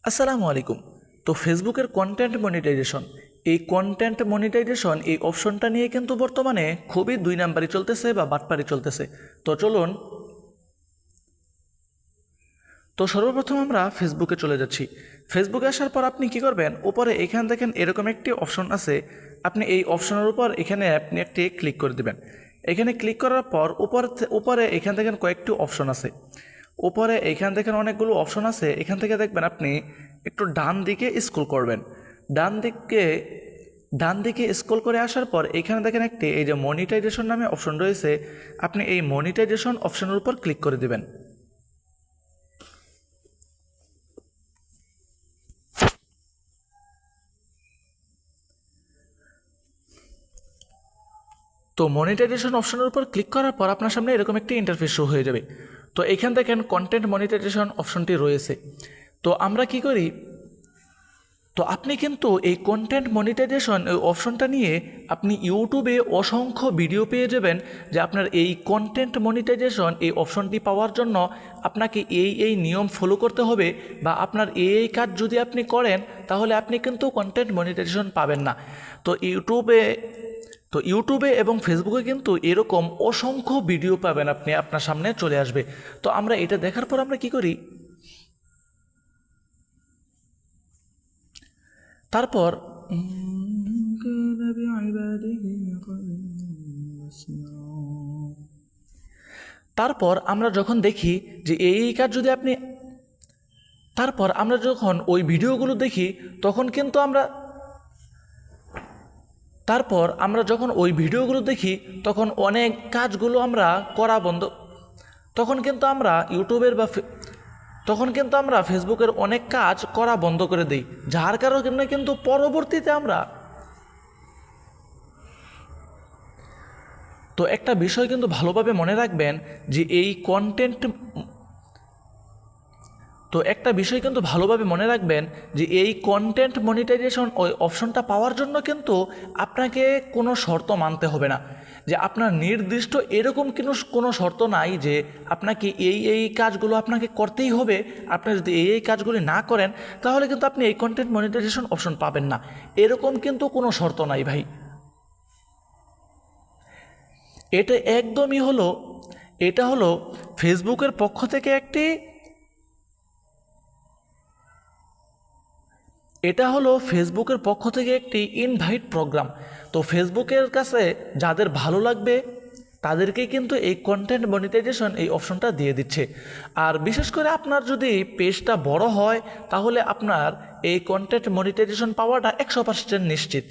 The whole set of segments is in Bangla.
আসসালামু আলাইকুম। তো ফেসবুকের কন্টেন্ট মনিটাইজেশন, এই অপশনটা নিয়ে কিন্তু বর্তমানে খুবই দুই নাম্বারই চলতেছে বা বাটপারি চলতেছে। তো চলুন, সর্বপ্রথম আমরা ফেসবুকে চলে যাচ্ছি। ফেসবুকে আসার পর আপনি কি করবেন, উপরে এখানে দেখেন এরকম একটি অপশন আছে। আপনি এই অপশনের উপর এখানে আপনি একটি ক্লিক করে দিবেন। এখানে ক্লিক করার পর উপরে এখান দেখেন কয়েকটি অপশন আছে। উপরে এখান দেখেন অনেকগুলো অপশন আছে। এখান থেকে দেখবেন আপনি একটু ডান দিকে স্ক্রল করবেন। ডান দিকে ডান দিকে স্ক্রল করে আসার পর এখানে দেখেন একটি এই যে মনিটাইজেশন নামে অপশন রয়েছে। আপনি এই মনিটাইজেশন অপশনের উপর ক্লিক করে দিবেন। তো মনিটাইজেশন অপশনের উপর ক্লিক করার পর আপনার সামনে এরকম একটি ইন্টারফেস শো হয়ে যাবে। তো এখান দেখেন কন্টেন্ট মনিটাইজেশন অপশনটি রয়েছে। তো আমরা কি করি, তো আপনি কিন্তু এই কন্টেন্ট মনিটাইজেশন এই অপশনটা নিয়ে আপনি ইউটিউবে অসংখ্য ভিডিও পেয়ে যাবেন যে আপনার এই কন্টেন্ট মনিটাইজেশন এই অপশনটি পাওয়ার জন্য আপনাকে এই নিয়ম ফলো করতে হবে, বা আপনার এই কাজ যদি আপনি করেন তাহলে আপনি কিন্তু কন্টেন্ট মনিটাইজেশন পাবেন না। তো ইউটিউবে এবং ফেসবুকে কিন্তু এরকম অসংখ্য ভিডিও পাবেন, আপনি আপনার সামনে চলে আসবে। তো আমরা এটা দেখার পর আমরা কি করি, তারপর আমরা যখন দেখি যে এই কাজ যদি আপনি, তারপর আমরা যখন ওই ভিডিওগুলো দেখি তখন কিন্তু আমরা, তারপর আমরা যখন ওই ভিডিওগুলো দেখি তখন অনেক কাজগুলো আমরা করা বন্ধ, তখন কিন্তু আমরা ইউটিউবের বা তখন কিন্তু আমরা ফেসবুকের অনেক কাজ করা বন্ধ করে দিই, যার কারণে কিন্তু পরবর্তীতে আমরা, তো একটা বিষয় কিন্তু ভালোভাবে মনে রাখবেন যে এই কন্টেন্ট, তো একটা বিষয় কিন্তু ভালোভাবে মনে রাখবেন যে এই কন্টেন্ট মনিটাইজেশন ওই অপশনটা পাওয়ার জন্য কিন্তু আপনাকে কোনো শর্ত মানতে হবে না, যে আপনার নির্দিষ্ট এরকম কোনো শর্ত নাই যে আপনাকে এই কাজগুলো আপনাকে করতেই হবে। আপনি যদি এই কাজগুলি না করেন তাহলে কিন্তু আপনি এই কন্টেন্ট মনিটাইজেশন অপশন পাবেন না, এরকম কিন্তু কোনো শর্ত নাই ভাই। এটা একদমই হলো, এটা হলো ফেসবুকের পক্ষ থেকে একটি, এটা হলো ফেসবুকের পক্ষ থেকে একটি ইনভাইট প্রোগ্রাম। তো ফেসবুকের কাছে যাদের ভালো লাগবে তাদেরকেই কিন্তু এই কন্টেন্ট মনিটাইজেশন এই অপশনটা দিয়ে দিচ্ছে। আর বিশেষ করে আপনার যদি পেজটা বড় হয় তাহলে আপনার এই কন্টেন্ট মনিটাইজেশন পাওয়াটা 100% নিশ্চিত।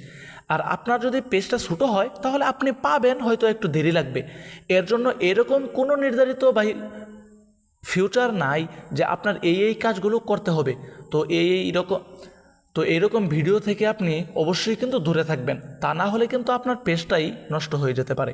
আর আপনার যদি পেজটা ছোটো হয় তাহলে আপনি পাবেন, হয়তো একটু দেরি লাগবে। এর জন্য এরকম কোনো নির্ধারিত বা ফিউচার নাই যে আপনার এই কাজগুলো করতে হবে। তো এইরকম ভিডিও থেকে আপনি অবশ্যই কিন্তু দূরে থাকবেন, তা না হলে কিন্তু আপনার পেজটাই নষ্ট হয়ে যেতে পারে।